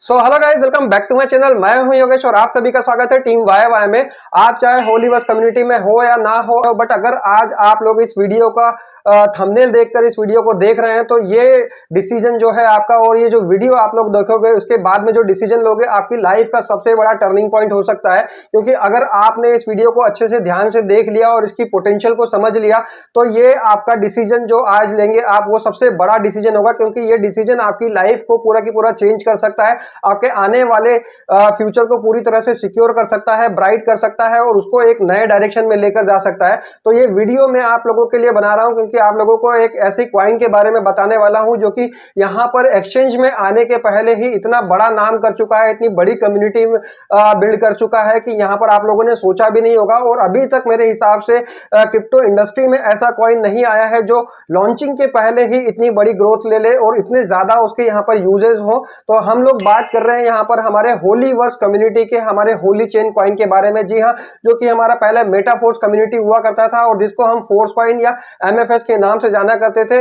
So hello guys, welcome back to my channel. मैं हूं योगेश और आप सभी का स्वागत है टीम वाई वाई में। आप चाहे होलीवर्स कम्युनिटी में हो या ना हो, बट अगर आज आप लोग इस वीडियो का थंबनेल देखकर इस वीडियो को देख रहे हैं तो ये डिसीजन जो है आपका, और ये जो वीडियो आप लोग देखोगे उसके बाद में जो डिसीजन लोगे, आपकी लाइफ का सबसे बड़ा टर्निंग पॉइंट हो सकता है। क्योंकि अगर आपने इस वीडियो को अच्छे से ध्यान से देख लिया और इसकी पोटेंशियल को समझ लिया तो ये आपका डिसीजन जो आज लेंगे आप, वो सबसे बड़ा डिसीजन होगा। क्योंकि ये डिसीजन आपकी लाइफ को पूरा की पूरा चेंज कर सकता है, आपके आने वाले फ्यूचर को पूरी तरह से सिक्योर कर सकता है, ब्राइट कर सकता है और उसको एक नए डायरेक्शन में लेकर जा सकता है। तो ये वीडियो मैं आप लोगों के लिए बना रहा हूं क्योंकि आप लोगों को एक ऐसी क्वाइन के बारे में बताने वाला हूं जो कि यहां पर एक्सचेंज में आने के पहले ही इतना बड़ा नाम कर चुका है, इतनी बड़ी कम्युनिटी बिल्ड कर चुका है कि यहां पर आप लोगों ने सोचा भी नहीं होगा। और अभी तक मेरे हिसाब से क्रिप्टो इंडस्ट्री में ऐसा क्वाइन नहीं आया है जो लॉन्चिंग के पहले ही इतनी बड़ी ग्रोथ ले ले और इतने ज्यादा उसके यहां पर यूजेस हो। तो हम लोग बात कर रहे हैं यहां पर हमारे होलीवर्स कम्युनिटी के, हमारे होली चेन क्वाइन के बारे में। जी हां, जो कि हमारा पहले मेटाफोर्स कम्युनिटी हुआ करता था और जिसको हम फोर्स क्वाइन या एमएफएस के नाम से जाना करते थे।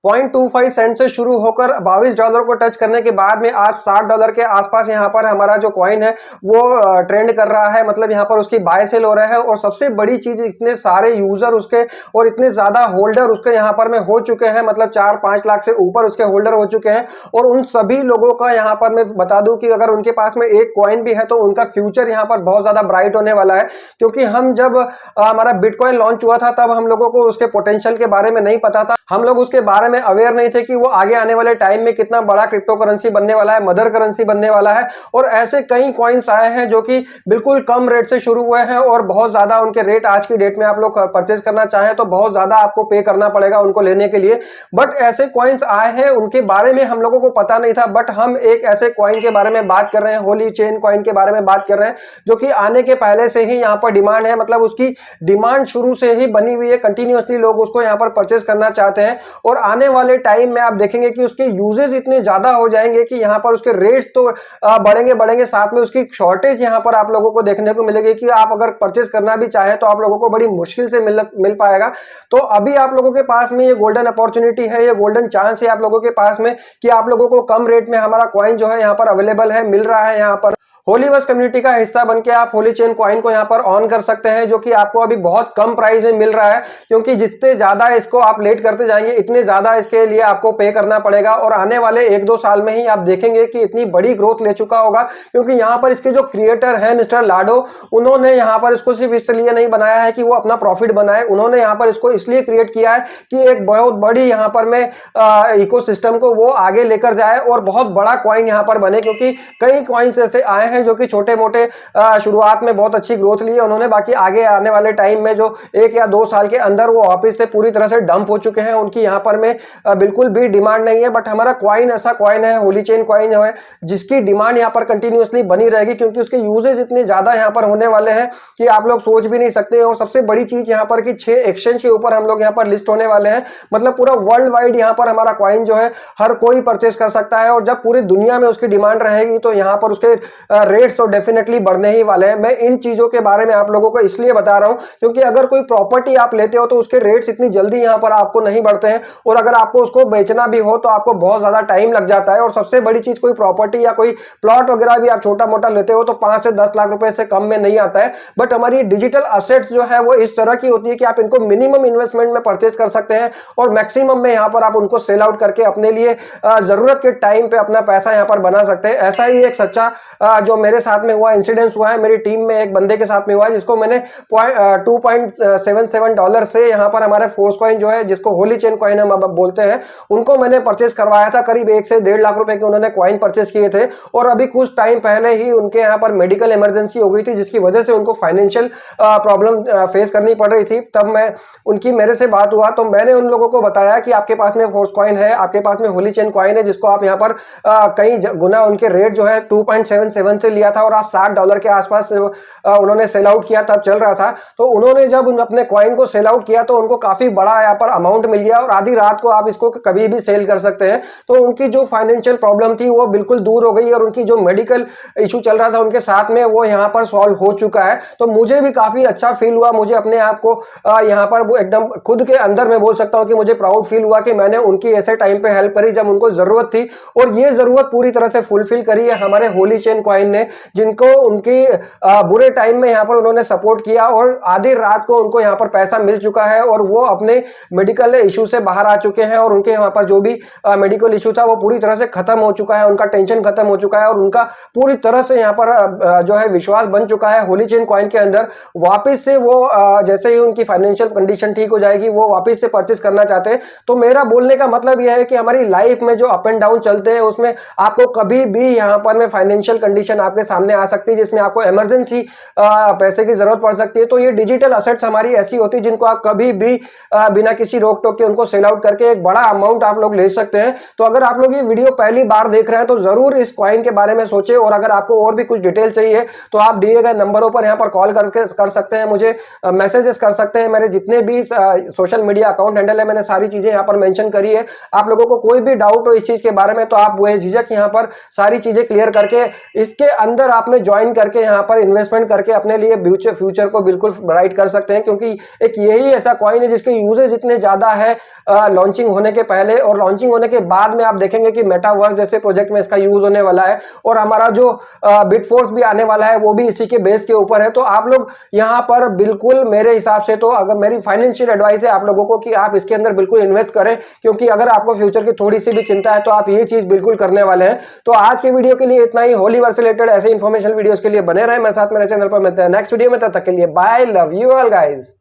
0.25 सेंट से शुरू होकर $22 को टच करने के बाद में आज $60 के आसपास यहाँ पर हमारा जो कॉइन है वो ट्रेंड कर रहा है। मतलब यहाँ पर उसकी बाय सेल हो रहा है। और सबसे बड़ी चीज, इतने सारे यूजर उसके और इतने ज्यादा होल्डर उसके यहाँ पर में हो चुके हैं। मतलब 4-5 लाख से ऊपर उसके होल्डर हो चुके हैं। और उन सभी लोगों का यहाँ पर मैं बता दूं कि अगर उनके पास में एक कॉइन भी है तो उनका फ्यूचर यहाँ पर बहुत ज्यादा ब्राइट होने वाला है। क्योंकि हम जब हमारा बिटकॉइन लॉन्च हुआ था तब हम लोगों को उसके पोटेंशियल के बारे में नहीं पता था। हम लोग उसके बारे में अवेयर नहीं थे कि वो आगे आने वाले टाइम में कितना बड़ा क्रिप्टो करेंसी बनने वाला है, मदर करेंसी बनने वाला है। और ऐसे कई कॉइन्स आए हैं जो कि बिल्कुल कम रेट से शुरू हुए हैं और बहुत ज्यादा उनके रेट आज की डेट में आप लोग परचेज करना चाहें तो बहुत ज्यादा आपको पे करना पड़ेगा उनको लेने के लिए। बट ऐसे कॉइन्स आए हैं, उनके बारे में हम लोगों को पता नहीं था। बट हम एक ऐसे कॉइन के बारे में बात कर रहे हैं, होली चेन कॉइन के बारे में बात कर रहे हैं, जो कि आने के पहले से ही यहाँ पर डिमांड है। मतलब उसकी डिमांड शुरू से ही बनी हुई है, कंटिन्यूअसली लोग उसको यहाँ पर परचेज करना चाहते हैं। और आने वाले टाइम में आप देखेंगे कि उसके यूजेस इतने ज्यादा हो जाएंगे कि यहाँ पर उसके रेट्स तो बढ़ेंगे, साथ में उसकी शॉर्टेज यहाँ पर आप लोगों को देखने को मिलेगी कि आप अगर परचेज करना भी चाहें तो आप लोगों को बड़ी मुश्किल से मिल पाएगा। तो अभी आप लोगों के पास में ये गोल्डन अपॉर्चुनिटी है, ये गोल्डन चांस है आप लोगों के पास में कि आप लोगों को कम रेट में हमारा कॉइन जो है यहाँ पर अवेलेबल है, मिल रहा है। यहाँ पर होलीवर्स कम्युनिटी का हिस्सा बनके आप होली चेन कॉइन को यहाँ पर ऑन कर सकते हैं, जो कि आपको अभी बहुत कम प्राइस में मिल रहा है। क्योंकि जितने ज्यादा इसको आप लेट करते जाएंगे इतने ज्यादा इसके लिए आपको पे करना पड़ेगा। और आने वाले 1-2 साल में ही आप देखेंगे कि इतनी बड़ी ग्रोथ ले चुका होगा। क्योंकि यहाँ पर इसके जो क्रिएटर है मिस्टर लाडो, उन्होंने यहाँ पर इसको सिर्फ इसलिए नहीं बनाया है कि वो अपना प्रॉफिट बनाए, उन्होंने यहाँ पर इसको इसलिए क्रिएट किया है कि एक बहुत बड़ी यहाँ पर में इकोसिस्टम को वो आगे लेकर जाए और बहुत बड़ा कॉइन यहाँ पर बने। क्योंकि कई कॉइन्स ऐसे आए हैं जो कि छोटे मोटे शुरुआत में बहुत अच्छी ग्रोथ ली है उन्होंने, बाकी आगे आने वाले टाइम में जो 1 या 2 साल के अंदर वो ऑफिस से पूरी तरह से डंप हो चुके हैं, उनकी यहाँ पर में बिल्कुल भी डिमांड नहीं है। बट हमारा कॉइन ऐसा कॉइन है, होली चेन कॉइन है, जिसकी डिमांड यहाँ पर कंटिन्यूअसली बनी रहेगी। क्योंकि उसके यूजेज इतने ज्यादा यहाँ पर होने वाले हैं कि आप लोग सोच भी नहीं सकते। और सबसे बड़ी चीज यहाँ पर कि 6 एक्सचेंज के ऊपर हम लोग यहाँ पर लिस्ट होने वाले हैं। मतलब पूरा वर्ल्ड वाइड यहाँ पर हमारा कॉइन जो है हर कोई परचेस कर सकता है। और जब पूरी दुनिया में उसकी डिमांड रहेगी तो यहाँ पर उसके रेट्स तो डेफिनेटली बढ़ने ही वाले हैं। मैं इन चीजों के बारे में आप लोगों को इसलिए बता रहा हूं क्योंकि अगर कोई प्रॉपर्टी आप लेते हो तो उसके रेट्स इतनी जल्दी यहां पर आपको नहीं बढ़ते हैं। और अगर आपको उसको बेचना भी हो तो आपको बहुत ज्यादा टाइम लग जाता है। और सबसे बड़ी चीज, कोई प्रॉपर्टी या कोई प्लॉट वगैरह भी आप छोटा मोटा लेते हो तो 5 से 10 लाख रुपए से कम में नहीं आता है। बट हमारी डिजिटल असेट्स जो है वो इस तरह की होती है कि आप इनको मिनिमम इन्वेस्टमेंट में परचेज कर सकते हैं और मैक्सिमम में यहां पर आप उनको सेल आउट करके अपने लिए जरूरत के टाइम पे अपना पैसा यहां पर बना सकते हैं। ऐसा ही एक सच्चा जो मेरे साथ में हुआ इंसिडेंस हुआ है, मेरी टीम में एक बंदे के साथ में हुआ है जिसको मैंने $2.77 से यहाँ पर हमारे फोर्स कॉइन जो है, जिसको होली चेन कॉइन हम बोलते हैं, उनको मैंने परचेस करवाया था। करीब 1 से 1.5 लाख रुपए के उन्होंने कॉइन परचेस किए थे। और अभी कुछ टाइम पहले ही उनके यहाँ पर मेडिकल इमरजेंसी हो गई थी जिसकी वजह से उनको फाइनेंशियल प्रॉब्लम फेस करनी पड़ रही थी। तब मेरे से बात हुआ तो मैंने उन लोगों को बताया कि आपके पास में फोर्स कॉइन है, आपके पास में होली चेन कॉइन है, जिसको आप यहाँ पर कई गुना उनके रेट जो है 2.77 $1 से लिया था और आज $60 के आसपास उन्होंने सेल आउट किया, तब चल रहा था। तो उन्होंने जब अपने कॉइन को सेल आउट किया तो उनको काफी बड़ा यहाँ पर अमाउंट मिल गया और आधी रात को आप इसको कभी भी सेल कर सकते हैं। तो उनकी जो फाइनेंशियल प्रॉब्लम थी वो बिल्कुल दूर हो गई और उनकी जो मेडिकल इशू चल रहा था उनके साथ में वो यहाँ पर सॉल्व हो चुका है। तो मुझे भी काफी अच्छा फील हुआ, मुझे अपने आप को यहाँ पर वो एकदम खुद के अंदर मैं बोल सकता हूँ कि मुझे प्राउड फील हुआ कि मैंने उनकी ऐसे टाइम पे हेल्प करी जब उनको जरूरत थी। और ये जरूरत पूरी तरह से फुलफिल करी है हमारे होली चेन कॉइन ने, जिनको उनकी बुरे टाइम में यहाँ पर उन्होंने सपोर्ट किया और आधी रात को उनको यहाँ पर पैसा मिल चुका है और वो अपने मेडिकल इशू से बाहर आ चुके हैं और उनके यहाँ पर जो भी मेडिकल इशू था वो पूरी तरह से खत्म हो चुका है, उनका टेंशन खत्म हो चुका है और उनका पूरी तरह से यहाँ पर जो है विश्वास बन चुका है होली चेन कॉइन के अंदर। वापस से वो जैसे ही उनकी फाइनेंशियल कंडीशन ठीक हो जाएगी वो वापस से परचेस करना चाहते हैं। तो मेरा बोलने का मतलब यह है कि हमारी लाइफ में जो अप एंड डाउन चलते हैं उसमें आपको कभी भी यहाँ पर में फाइनेंशियल कंडीशन आपके सामने आ सकती है जिसमें आपको इमरजेंसी पैसे की जरूरत पड़ सकती है। तो ये डिजिटल असेट्स हमारी ऐसी होती है जिनको आप कभी भी बिना किसी रोक टोक के उनको सेल आउट करके एक बड़ा अमाउंट आप लोग ले सकते हैं। तो अगर आप लोग ये वीडियो पहली बार देख रहे हैं तो जरूर इस कॉइन के बारे में सोचें और अगर आपको और भी कुछ डिटेल चाहिए तो आप दिए गए नंबरों पर यहाँ पर कॉल कर सकते हैं, मुझे मैसेजेस कर सकते हैं। मेरे जितने भी सोशल मीडिया अकाउंट हैंडल है मैंने सारी चीजें यहाँ पर मेंशन करी है। आप लोगों को कोई भी डाउट हो इस चीज के बारे में तो आप बेझिझक यहाँ पर सारी चीजें क्लियर करके इसके अंदर आपने ज्वाइन करके यहाँ पर इन्वेस्टमेंट करके अपने लिए फ्यूचर को बिल्कुल ब्राइट कर सकते हैं, क्योंकि एक यही ऐसा कॉइन है जिसके यूजेज इतने ज्यादा है लॉन्चिंग होने के पहले और लॉन्चिंग होने के बाद में आप देखेंगे कि मेटावर्स जैसे प्रोजेक्ट में इसका यूज होने वाला है और हमारा जो बिटफोर्स भी आने वाला है वो भी इसी के बेस के ऊपर है। तो आप लोग यहाँ पर बिल्कुल मेरे हिसाब से तो अगर मेरी फाइनेंशियल एडवाइस है आप लोगों को कि आप इसके अंदर बिल्कुल इन्वेस्ट करें, क्योंकि अगर आपको फ्यूचर की थोड़ी सी भी चिंता है तो आप ये चीज बिल्कुल करने वाले हैं। तो आज के वीडियो के लिए इतना ही। होलीवर्स से रिलेटेड ऐसे इन्फॉर्मेशन वीडियोस के लिए बने रहे मेरे साथ मेरे चैनल पर। मिलते हैं नेक्स्ट वीडियो में, तब तक के लिए bye, love you all guys.